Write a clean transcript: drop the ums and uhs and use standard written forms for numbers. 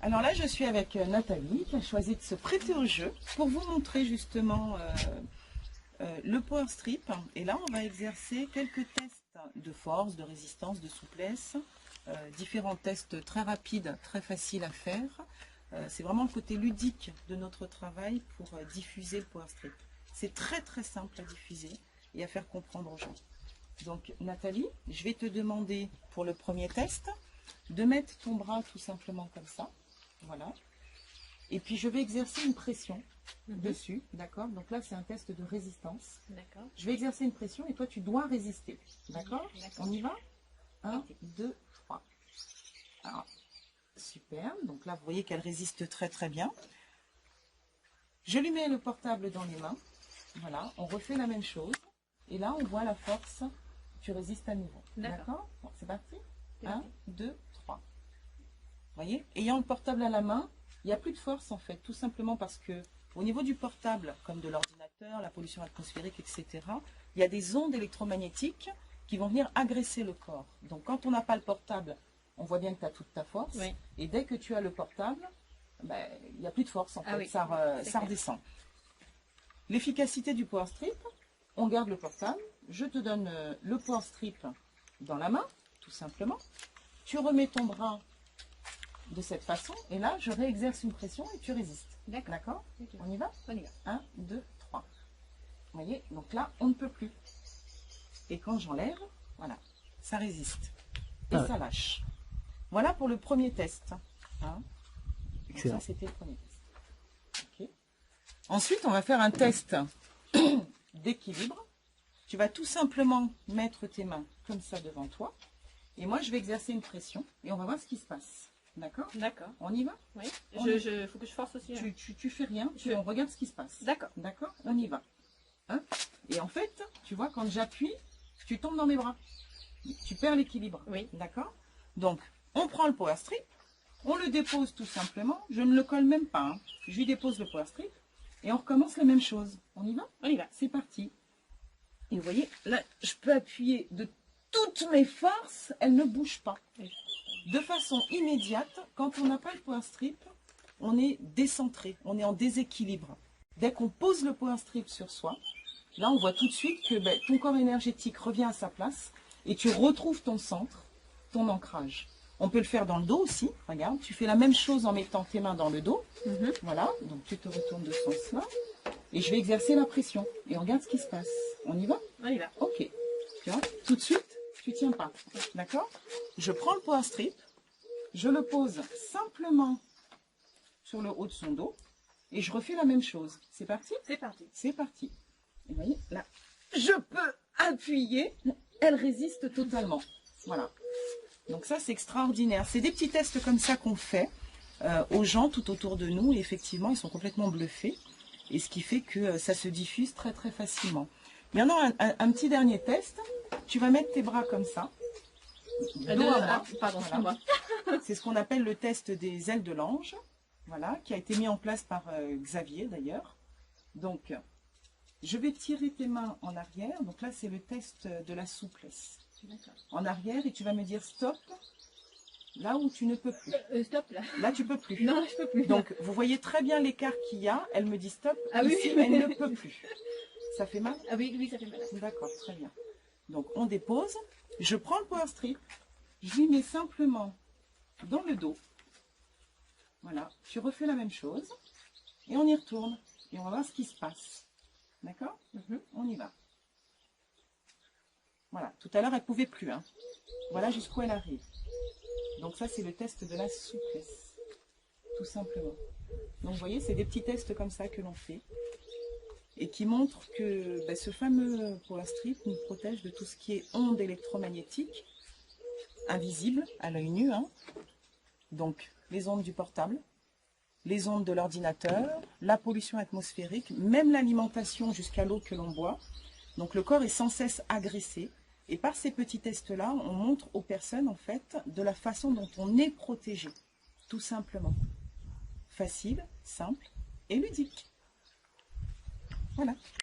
Alors là, je suis avec Nathalie qui a choisi de se prêter au jeu pour vous montrer justement le power strip. Et là, on va exercer quelques tests de force, de résistance, de souplesse, différents tests très rapides, très faciles à faire. C'est vraiment le côté ludique de notre travail pour diffuser le power strip. C'est très très simple à diffuser et à faire comprendre aux gens. Donc Nathalie, je vais te demander pour le premier test de mettre ton bras tout simplement comme ça. Voilà. Et puis je vais exercer une pression dessus, d'accord? Donc là c'est un test de résistance. D'accord. Je vais exercer une pression et toi tu dois résister. D'accord? On y va? 1, 2, 3. Alors, super. Donc là vous voyez qu'elle résiste très très bien. Je lui mets le portable dans les mains. Voilà, on refait la même chose. Et là on voit la force. Tu résistes à nouveau. D'accord? Bon, c'est parti? 1, 2, 3. Vous voyez, ayant le portable à la main, il n'y a plus de force en fait, tout simplement parce que au niveau du portable, comme de l'ordinateur, la pollution atmosphérique, etc., il y a des ondes électromagnétiques qui vont venir agresser le corps. Donc quand on n'a pas le portable, on voit bien que tu as toute ta force. Oui. Et dès que tu as le portable, ben, il n'y a plus de force en fait, oui, ça redescend. L'efficacité du power strip, on garde le portable, je te donne le power strip dans la main, tout simplement. Tu remets ton bras de cette façon, et là, je réexerce une pression et tu résistes. D'accord? On y va? On y va. 1, 2, 3. Vous voyez? Donc là, on ne peut plus. Et quand j'enlève, voilà, ça résiste. Et ça lâche. Voilà pour le premier test. Hein? Donc ça, c'était le premier test. Okay. Ensuite, on va faire un test d'équilibre. Tu vas tout simplement mettre tes mains comme ça devant toi. Et moi, je vais exercer une pression et on va voir ce qui se passe. D'accord? D'accord. On y va? Oui. Il faut que je force aussi. Tu fais rien, on regarde ce qui se passe. D'accord. D'accord? On y va. Hein? Et en fait, tu vois, quand j'appuie, tu tombes dans mes bras. Tu perds l'équilibre. Oui. D'accord? Donc, on prend le power strip, on le dépose tout simplement. Je ne le colle même pas. Hein. Je lui dépose le power strip et on recommence la même chose. On y va? On y va. C'est parti. Et vous voyez, là, je peux appuyer de toutes mes forces, elle ne bouge pas. De façon immédiate, quand on n'a pas le power strip, on est décentré, on est en déséquilibre. Dès qu'on pose le power strip sur soi, là on voit tout de suite que ton corps énergétique revient à sa place et tu retrouves ton centre, ton ancrage. On peut le faire dans le dos aussi, regarde, tu fais la même chose en mettant tes mains dans le dos. Voilà, donc tu te retournes de ce sens-là. Et je vais exercer la pression. Et on regarde ce qui se passe. On y va? On y va. Ok. Tu vois, tout de suite, tu tiens pas. D'accord? Je prends le power strip, je le pose simplement sur le haut de son dos et je refais la même chose. C'est parti? C'est parti. C'est parti. Et vous voyez, là, je peux appuyer, elle résiste totalement. Voilà. Donc ça, c'est extraordinaire. C'est des petits tests comme ça qu'on fait aux gens tout autour de nous. Et effectivement, ils sont complètement bluffés. Et ce qui fait que ça se diffuse très très facilement. Maintenant, un petit dernier test. Tu vas mettre tes bras comme ça. Dos à moi. Pardon, voilà. C'est ce qu'on appelle le test des ailes de l'ange. Voilà, qui a été mis en place par Xavier d'ailleurs. Donc, je vais tirer tes mains en arrière. Donc là, c'est le test de la souplesse. En arrière, et tu vas me dire stop. Là où tu ne peux plus. Stop là. Là, tu peux plus. Non, je peux plus. Donc, vous voyez très bien l'écart qu'il y a. Elle me dit stop. Ah ici, oui, elle ne peut plus. Ça fait mal? Ah oui, oui, ça fait mal. D'accord, très bien. Donc, on dépose. Je prends le power strip. Je lui mets simplement dans le dos. Voilà. Tu refais la même chose. Et on y retourne. Et on va voir ce qui se passe. D'accord? On y va. Voilà. Tout à l'heure, elle ne pouvait plus. Hein. Voilà jusqu'où elle arrive. Donc ça, c'est le test de la souplesse, tout simplement. Donc vous voyez, c'est des petits tests comme ça que l'on fait et qui montrent que ce fameux power strip nous protège de tout ce qui est ondes électromagnétiques, invisibles à l'œil nu. Hein. Donc les ondes du portable, les ondes de l'ordinateur, la pollution atmosphérique, même l'alimentation jusqu'à l'eau que l'on boit. Donc le corps est sans cesse agressé. Et par ces petits tests-là, on montre aux personnes, en fait, de la façon dont on est protégé. Tout simplement. Facile, simple et ludique. Voilà.